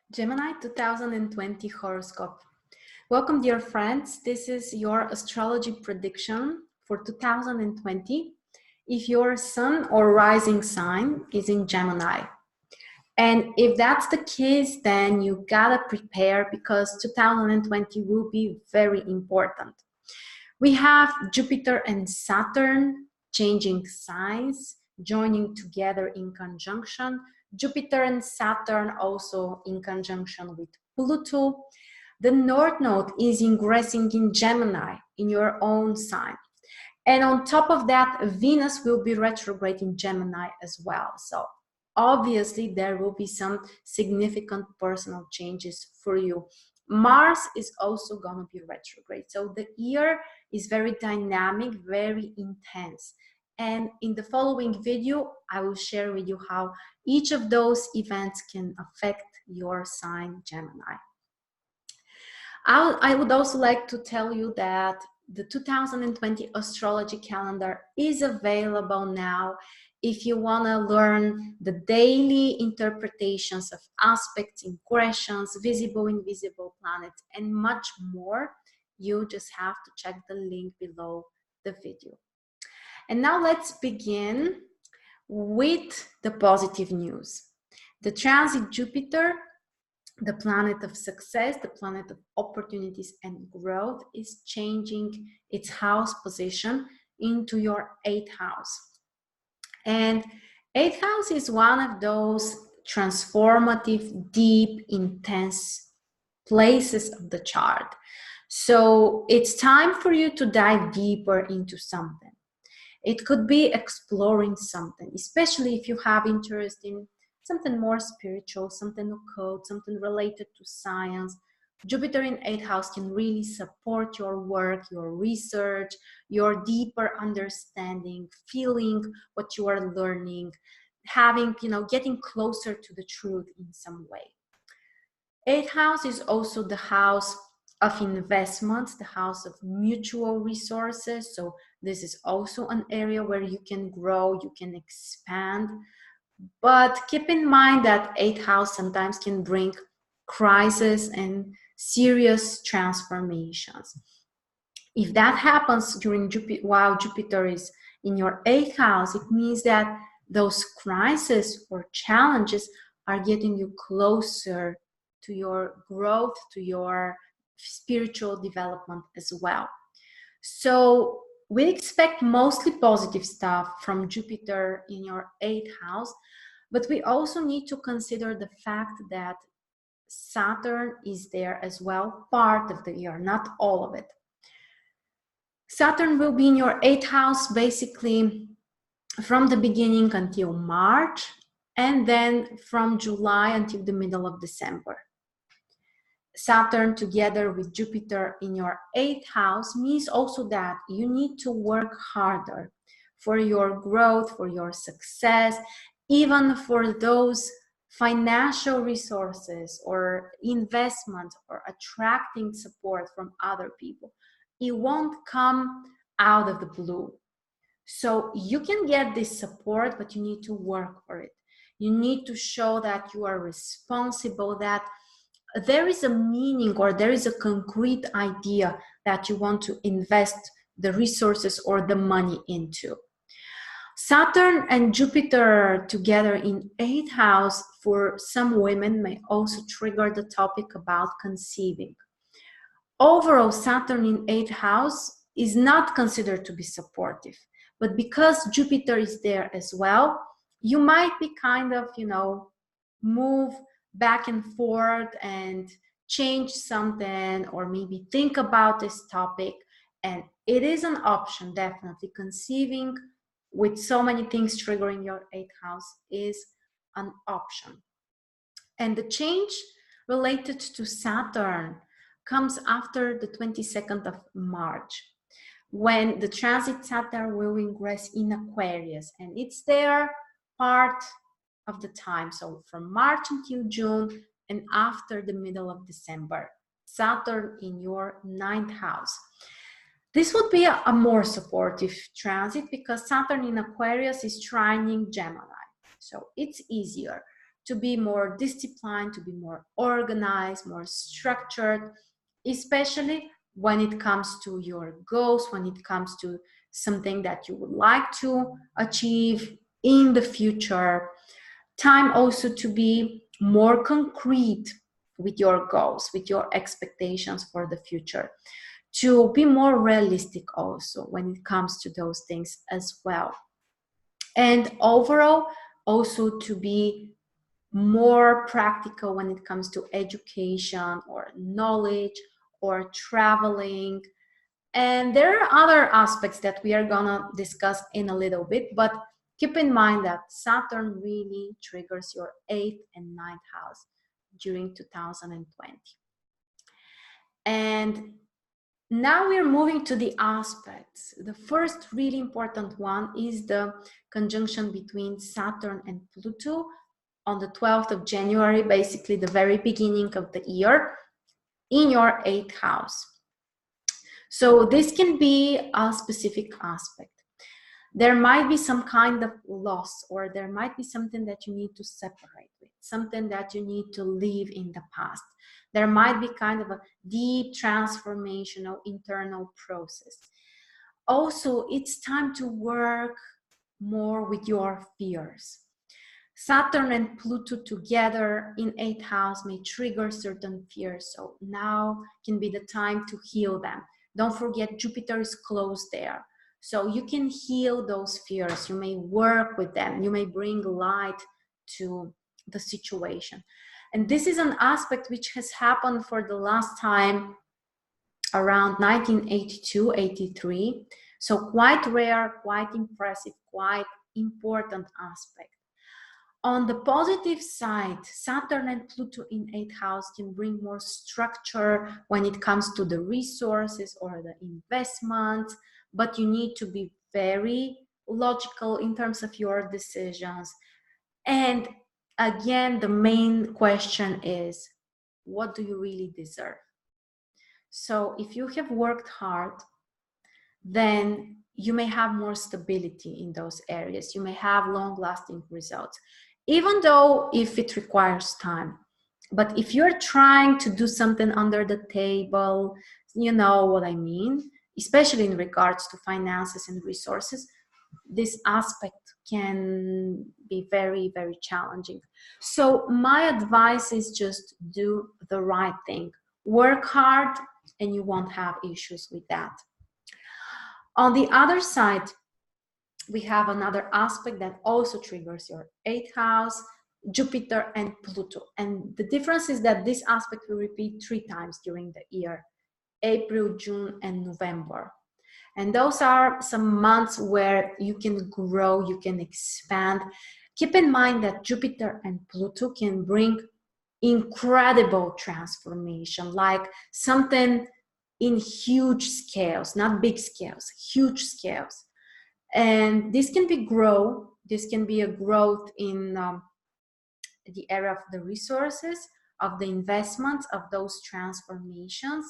Gemini 2020 horoscope. Welcome, dear friends. This is your astrology prediction for 2020 if your sun or rising sign is in Gemini. And if that's the case, then you gotta prepare because 2020 will be very important. We have Jupiter and Saturn changing signs, joining together in conjunction. Jupiter and Saturn also in conjunction with Pluto. The North Node is ingressing in Gemini, in your own sign. And on top of that, Venus will be retrograde in Gemini as well. So obviously there will be some significant personal changes for you. Mars is also going to be retrograde. So the year is very dynamic, very intense. And in the following video, I will share with you how each of those events can affect your sign, Gemini. I would also like to tell you that the 2020 astrology calendar is available now. If you want to learn the daily interpretations of aspects, ingressions, visible, invisible planets, and much more, you just have to check the link below the video. And now let's begin with the positive news. The transit Jupiter, the planet of success, the planet of opportunities and growth, is changing its house position into your 8th house. And 8th house is one of those transformative, deep, intense places of the chart. So it's time for you to dive deeper into something. It could be exploring something, especially if you have interest in something more spiritual, something occult, something related to science. Jupiter in 8th house can really support your work, your research, your deeper understanding, feeling what you are learning, having, getting closer to the truth in some way. 8th house is also the house of investments, the house of mutual resources. So this is also an area where you can grow, you can expand. But keep in mind that 8th house sometimes can bring crisis and serious transformations. If that happens during while Jupiter is in your 8th house, it means that those crises or challenges are getting you closer to your growth, to your spiritual development as well. So we expect mostly positive stuff from Jupiter in your 8th house, but we also need to consider the fact that Saturn is there as well, part of the year, not all of it. Saturn will be in your 8th house basically from the beginning until March, and then from July until the middle of December. Saturn together with Jupiter in your 8th house means also that you need to work harder for your growth, for your success, even for those financial resources or investment or attracting support from other people. It won't come out of the blue. So you can get this support, but you need to work for it. You need to show that you are responsible, that there is a meaning or there is a concrete idea that you want to invest the resources or the money into. Saturn and Jupiter together in 8th house for some women may also trigger the topic about conceiving. Overall, Saturn in 8th house is not considered to be supportive, but because Jupiter is there as well, you might be kind of, move back and forth and change something or maybe think about this topic. And it is an option, definitely. Conceiving with so many things triggering your 8th house is an option. And the change related to Saturn comes after the 22nd of March, when the transit Saturn will ingress in Aquarius, and it's there part of the time. So from March until June and after the middle of December, Saturn in your 9th house. This would be a more supportive transit because Saturn in Aquarius is trining Gemini. So it's easier to be more disciplined, to be more organized, more structured, especially when it comes to your goals, when it comes to something that you would like to achieve in the future. Time also to be more concrete with your goals, with your expectations for the future, to be more realistic also when it comes to those things as well. And overall, also to be more practical when it comes to education or knowledge or traveling. And there are other aspects that we are gonna discuss in a little bit, but keep in mind that Saturn really triggers your 8th and 9th house during 2020. And now we're moving to the aspects. The first really important one is the conjunction between Saturn and Pluto on the 12th of January, basically the very beginning of the year, in your 8th house. So this can be a specific aspect. There might be some kind of loss, or there might be something that you need to separate with, something that you need to leave in the past. There might be kind of a deep transformational internal process. Also, it's time to work more with your fears. Saturn and Pluto together in 8th house may trigger certain fears, so now can be the time to heal them. Don't forget, Jupiter is close there. So you can heal those fears. You may work with them. You may bring light to the situation. And this is an aspect which has happened for the last time around 1982, 83. So quite rare, quite impressive, quite important aspect. On the positive side, Saturn and Pluto in 8th house can bring more structure when it comes to the resources or the investments, but you need to be very logical in terms of your decisions. And again, the main question is, what do you really deserve? So if you have worked hard, then you may have more stability in those areas. You may have long-lasting results, even though if it requires time. But if you're trying to do something under the table, you know what I mean, especially in regards to finances and resources, this aspect can be very, very challenging. So my advice is just do the right thing. Work hard and you won't have issues with that. On the other side, we have another aspect that also triggers your 8th house, Jupiter and Pluto. And the difference is that this aspect will repeat 3 times during the year: April, June, and November. And those are some months where you can grow, you can expand. Keep in mind that Jupiter and Pluto can bring incredible transformation, like something in huge scales, not big scales, huge scales. And this can be a growth in the area of the resources, of the investments, of those transformations.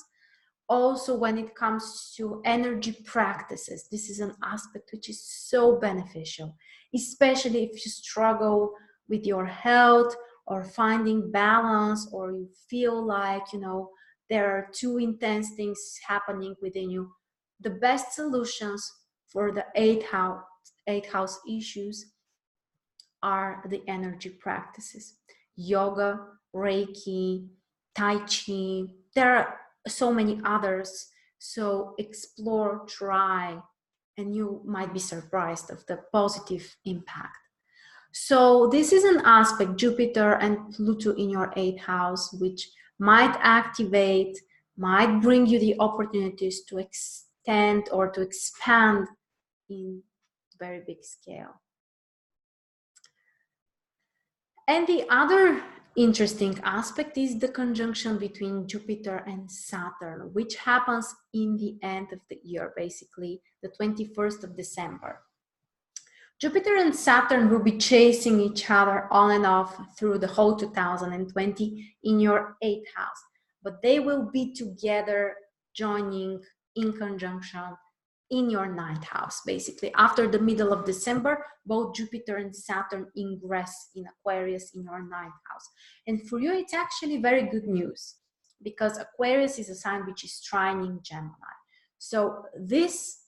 Also, when it comes to energy practices, this is an aspect which is so beneficial, especially if you struggle with your health or finding balance, or you feel like, you know, there are too intense things happening within you. The best solutions for the 8th house issues are the energy practices: yoga, Reiki, Tai Chi. There are so many others. So explore, try, and you might be surprised of the positive impact. So this is an aspect, Jupiter and Pluto in your 8th house, which might activate, might bring you the opportunities to extend or to expand in very big scale. And the other interesting aspect is the conjunction between Jupiter and Saturn, which happens in the end of the year, basically the 21st of December. Jupiter and Saturn will be chasing each other on and off through the whole 2020 in your 8th house, but they will be together, joining in conjunction in your ninth house. Basically, after the middle of December, both Jupiter and Saturn ingress in Aquarius in your ninth house. And for you, it's actually very good news, because Aquarius is a sign which is trining Gemini. So this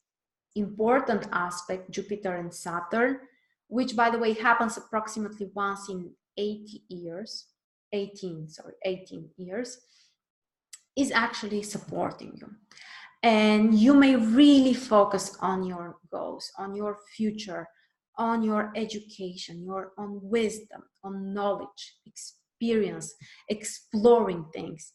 important aspect, Jupiter and Saturn, which by the way happens approximately once in 18 years, is actually supporting you. And you may really focus on your goals, on your future, on your education, on wisdom, on knowledge, experience, exploring things.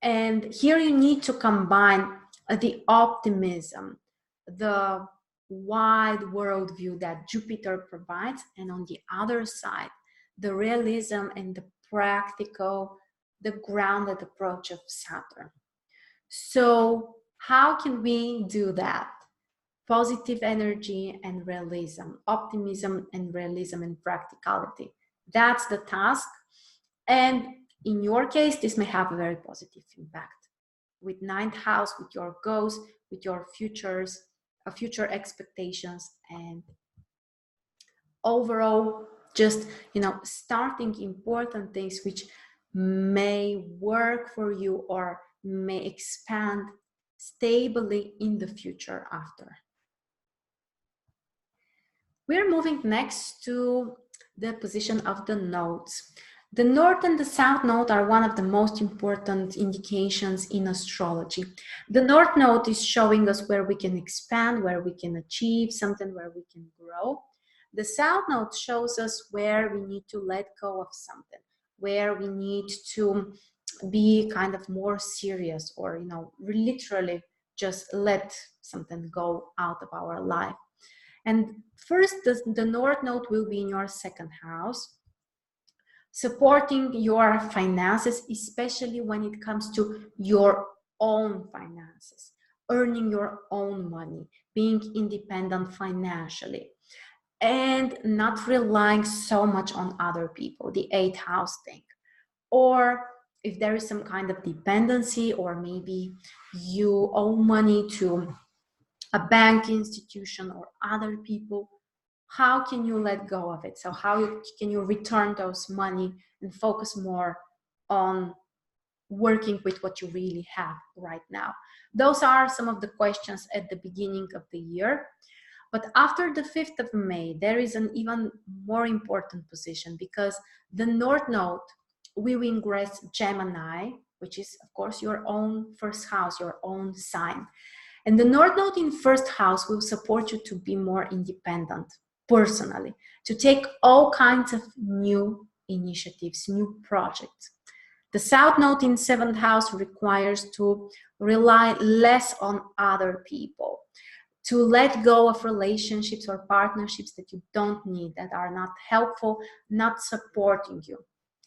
And here you need to combine the optimism, the wide worldview that Jupiter provides, and on the other side, the realism and the practical, the grounded approach of Saturn. So how can we do that? Positive energy and realism, optimism and realism and practicality. That's the task. And in your case, this may have a very positive impact. With ninth house, with your goals, with your futures, future expectations, and overall, just, starting important things which may work for you or may expand stably in the future after. We're moving next to the position of the nodes. The North and the South node are one of the most important indications in astrology. The North node is showing us where we can expand, where we can achieve something, where we can grow. The South node shows us where we need to let go of something, where we need to be kind of more serious, or literally just let something go out of our life. And first, the North node will be in your second house, supporting your finances, especially when it comes to your own finances, earning your own money, being independent financially, and not relying so much on other people, the eighth house thing. Or if there is some kind of dependency, or maybe you owe money to a bank institution or other people, how can you let go of it? So how can you return those money and focus more on working with what you really have right now? Those are some of the questions at the beginning of the year. But after the 5th of May, there is an even more important position, because the North node will ingress Gemini, which is, of course, your own first house, your own sign. And the North node in first house will support you to be more independent personally, to take all kinds of new initiatives, new projects. The South node in seventh house requires to rely less on other people, to let go of relationships or partnerships that you don't need, that are not helpful, not supporting you.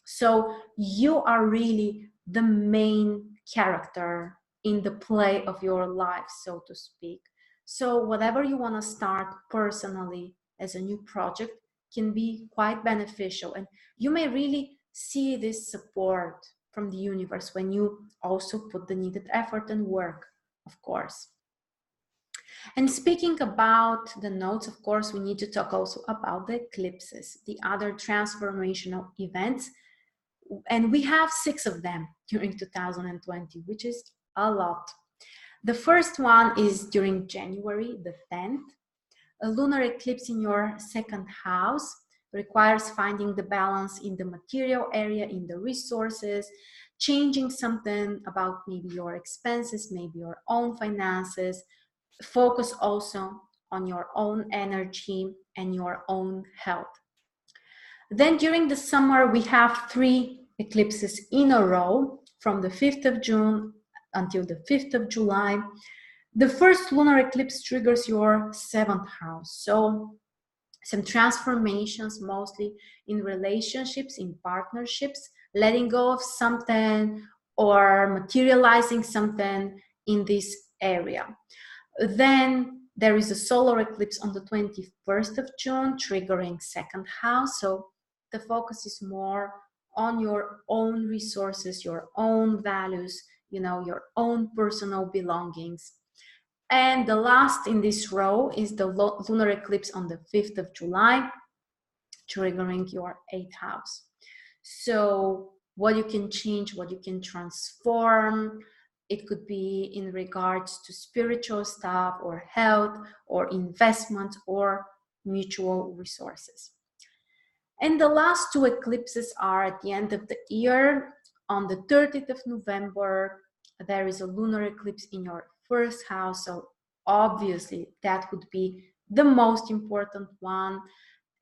So you are really the main character in the play of your life, so to speak. So whatever you want to start personally as a new project can be quite beneficial. And you may really see this support from the universe when you also put the needed effort and work, of course. And speaking about the nodes, of course, we need to talk also about the eclipses, the other transformational events. And we have 6 of them during 2020, which is a lot. The first one is during January the 10th. A lunar eclipse in your second house requires finding the balance in the material area, in the resources, changing something about maybe your expenses, maybe your own finances. Focus also on your own energy and your own health. Then during the summer, we have 3 eclipses in a row from the 5th of June until the 5th of July. The first lunar eclipse triggers your 7th house. So some transformations, mostly in relationships, in partnerships, letting go of something or materializing something in this area. Then there is a solar eclipse on the 21st of June, triggering 2nd house. So the focus is more on your own resources, your own values, your own personal belongings. And the last in this row is the lunar eclipse on the 5th of July, triggering your 8th house. So what you can change, what you can transform, it could be in regards to spiritual stuff or health or investment or mutual resources. And the last two eclipses are at the end of the year. On the 30th of November, there is a lunar eclipse in your 1st house. So obviously that would be the most important one.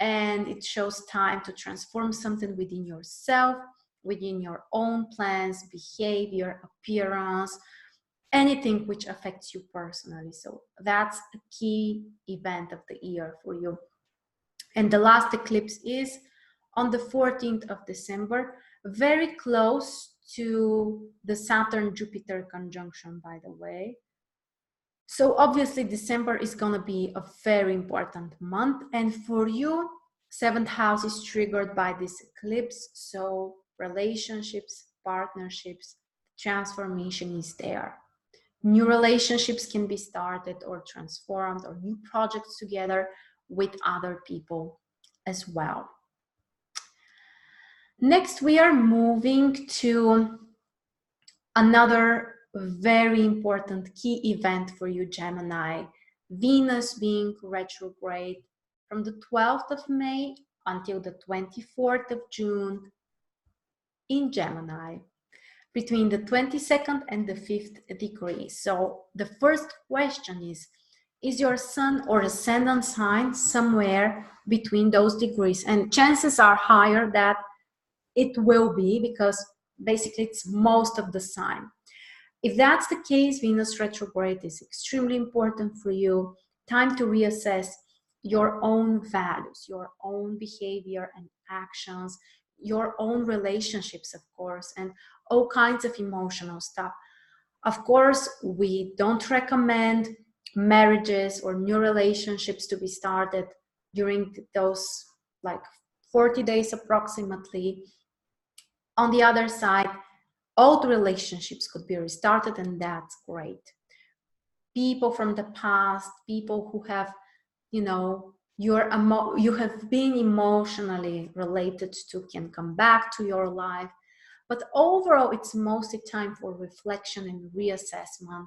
And it shows time to transform something within yourself, within your own plans, behavior, appearance, anything which affects you personally. So that's a key event of the year for you. And the last eclipse is on the 14th of December, very close to the Saturn-Jupiter conjunction, by the way. So obviously December is going to be a very important month. And for you, 7th house is triggered by this eclipse. So relationships, partnerships, transformation is there. New relationships can be started or transformed, or new projects together with other people as well. Next, we are moving to another very important key event for you, Gemini. Venus being retrograde from the 12th of May until the 24th of June in Gemini, between the 22nd and the 5th degree. So the first question is your sun or ascendant sign somewhere between those degrees? And chances are higher that it will be, because basically it's most of the sign. If that's the case, Venus retrograde is extremely important for you. Time to reassess your own values, your own behavior and actions, your own relationships, of course, and all kinds of emotional stuff. Of course, we don't recommend marriages or new relationships to be started during those like 40 days approximately. On the other side, old relationships could be restarted, and that's great. People from the past, people who have, you know, you have been emotionally related to, can come back to your life. But overall, it's mostly time for reflection and reassessment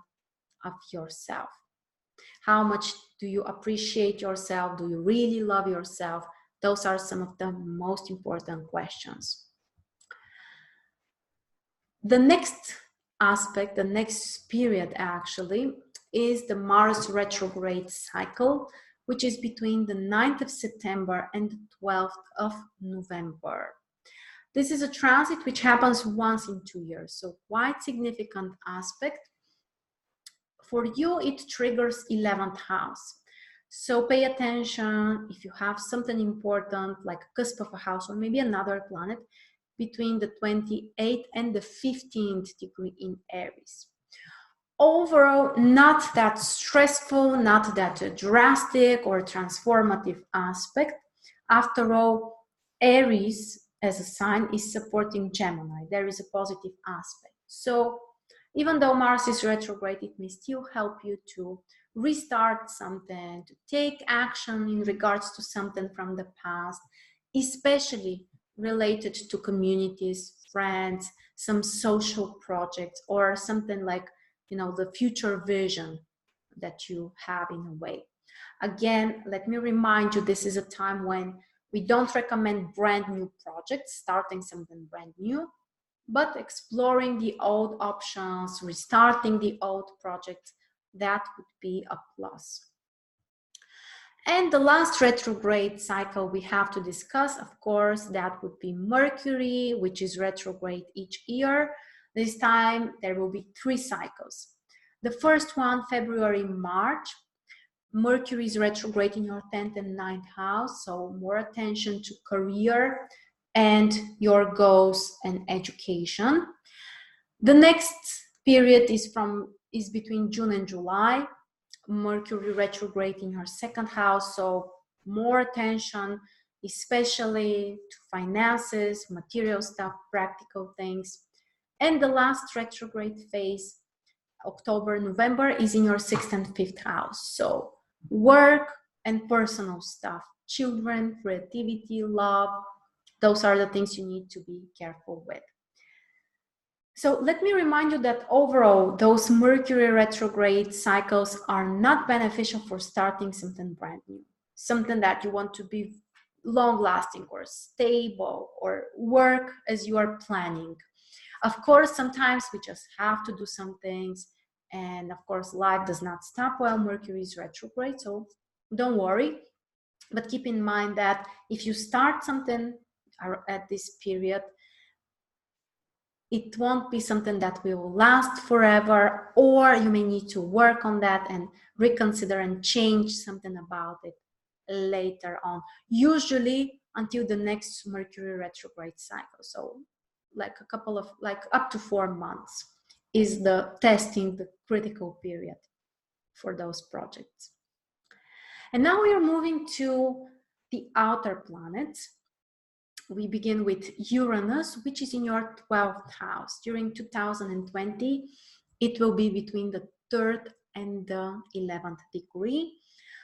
of yourself. How much do you appreciate yourself? Do you really love yourself? Those are some of the most important questions. The next aspect, the next period actually, is the Mars retrograde cycle, which is between the 9th of September and the 12th of November. This is a transit which happens once in 2 years, so quite significant aspect. For you, it triggers 11th house. So pay attention if you have something important like a cusp of a house or maybe another planet between the 28th and the 15th degree in Aries. Overall, not that stressful, not that drastic or transformative aspect. After all, Aries as a sign is supporting Gemini. There is a positive aspect. So even though Mars is retrograde, it may still help you to restart something, to take action in regards to something from the past, especially related to communities, friends, some social projects, or something like, you know, the future vision that you have in a way. Again, let me remind you, this is a time when we don't recommend brand new projects, starting something brand new, but exploring the old options, restarting the old projects, that would be a plus. And the last retrograde cycle we have to discuss, of course, that would be Mercury, which is retrograde each year. This time there will be 3 cycles. The first one, February, March. Mercury is retrograde in your 10th and 9th house, so more attention to career and your goals and education. The next period is between June and July. Mercury retrograde in your 2nd house, so more attention, especially to finances, material stuff, practical things. And the last retrograde phase October, November is in your 6th and 5th house. So work and personal stuff, children, creativity, love, those are the things you need to be careful with. So let me remind you that overall, those Mercury retrograde cycles are not beneficial for starting something brand new, something that you want to be long-lasting or stable or work as you are planning. Of course, sometimes we just have to do some things, and of course, life does not stop while Mercury is retrograde, so don't worry. But keep in mind that if you start something at this period, it won't be something that will last forever, or you may need to work on that and reconsider and change something about it later on, usually until the next Mercury retrograde cycle. So like a couple of, like up to 4 months is the testing, the critical period for those projects. And now we are moving to the outer planets. We begin with Uranus, which is in your 12th house. During 2020, it will be between the 3rd and the 11th degree.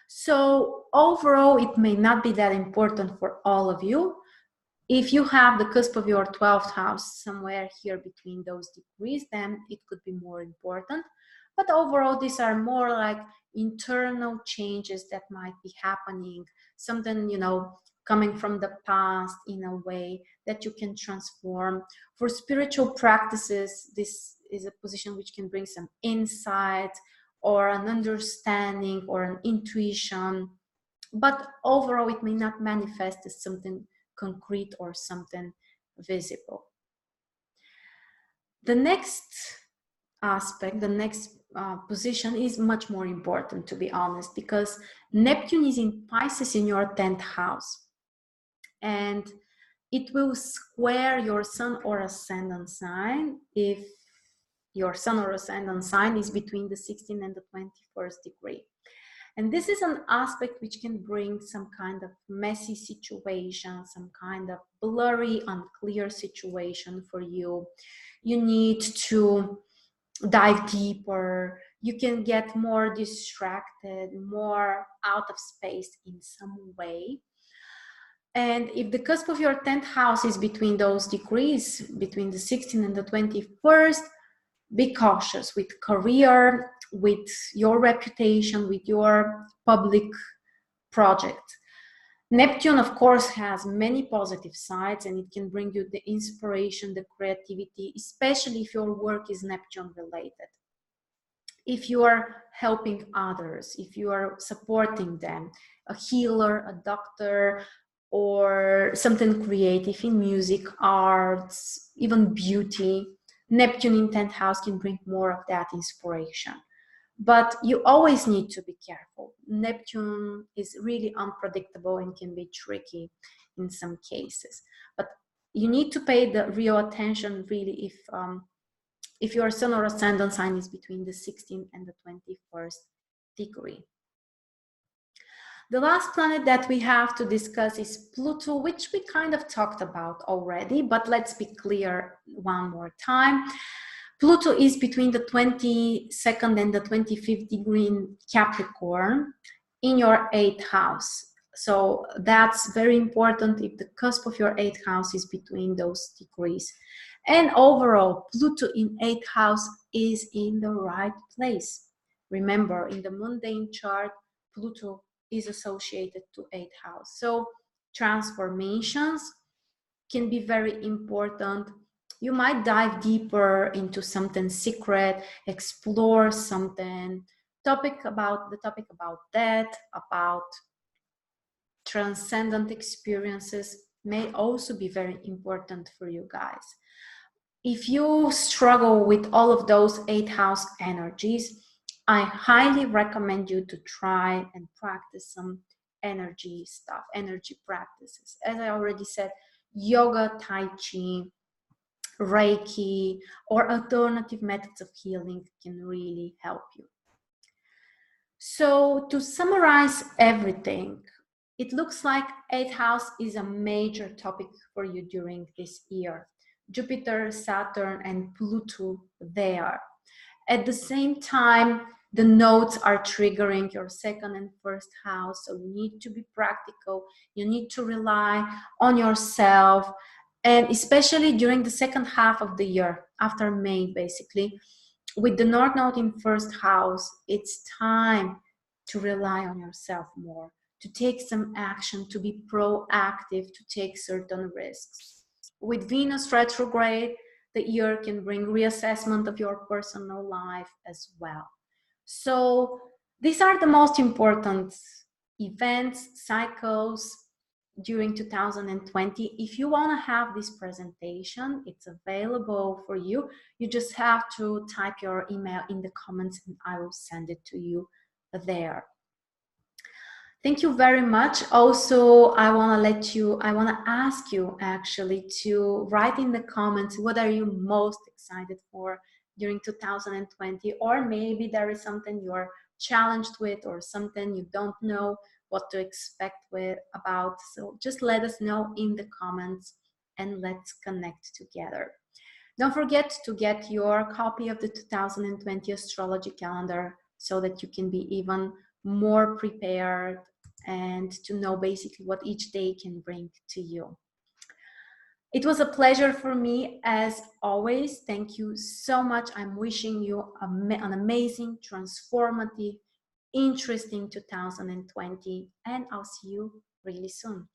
So overall, it may not be that important for all of you. If you have the cusp of your 12th house somewhere here between those degrees, then it could be more important. But overall, these are more like internal changes that might be happening, something, you know, coming from the past in a way that you can transform. For spiritual practices, this is a position which can bring some insight or an understanding or an intuition. But overall, it may not manifest as something concrete or something visible. The next aspect, the next position is much more important, to be honest, because Neptune is in Pisces in your 10th house, and it will square your sun or ascendant sign if your sun or ascendant sign is between the 16th and the 21st degree. And this is an aspect which can bring some kind of messy situation, some kind of blurry, unclear situation for you. You need to dive deeper. You can get more distracted, more out of space in some way. And if the cusp of your 10th house is between those degrees, between the 16th and the 21st, be cautious with career, with your reputation, with your public project. Neptune, of course, has many positive sides, and it can bring you the inspiration, the creativity, especially if your work is Neptune related. If you are helping others, if you are supporting them, a healer, a doctor, or something creative in music, arts, even beauty, Neptune in 10th house can bring more of that inspiration. But you always need to be careful. Neptune is really unpredictable and can be tricky in some cases. But you need to pay the real attention really if your sun or ascendant sign is between the 16th and the 21st degree. The last planet that we have to discuss is Pluto, which we kind of talked about already, but let's be clear one more time. Pluto is between the 22nd and the 25th degree in Capricorn in your 8th house. So that's very important if the cusp of your 8th house is between those degrees. And overall, Pluto in 8th house is in the right place. Remember, in the mundane chart, Pluto is associated to 8th house. So transformations can be very important. You might dive deeper into something secret, explore something, topic about death, about transcendent experiences may also be very important for you guys. If you struggle with all of those 8th house energies, I highly recommend you to try and practice some energy stuff, energy practices. As I already said, yoga, Tai Chi, Reiki, or alternative methods of healing can really help you. So to summarize everything, it looks like 8th house is a major topic for you during this year. Jupiter, Saturn, and Pluto there. At the same time, the nodes are triggering your second and first house, so you need to be practical. You need to rely on yourself, and especially during the second half of the year, after May, basically, with the North Node in first house, it's time to rely on yourself more, to take some action, to be proactive, to take certain risks. With Venus retrograde, the year can bring reassessment of your personal life as well. So these are the most important events, cycles during 2020. If you want to have this presentation, it's available for you. You just have to type your email in the comments and I will send it to you there. Thank you very much. Also, I want to ask you actually to write in the comments what are you most excited for during 2020, or maybe there is something you're challenged with or something you don't know what to expect about. So just let us know in the comments and let's connect together. Don't forget to get your copy of the 2020 astrology calendar so that you can be even more prepared and to know basically what each day can bring to you. It was a pleasure for me as always. Thank you so much. I'm wishing you an amazing, transformative, interesting 2020, and I'll see you really soon.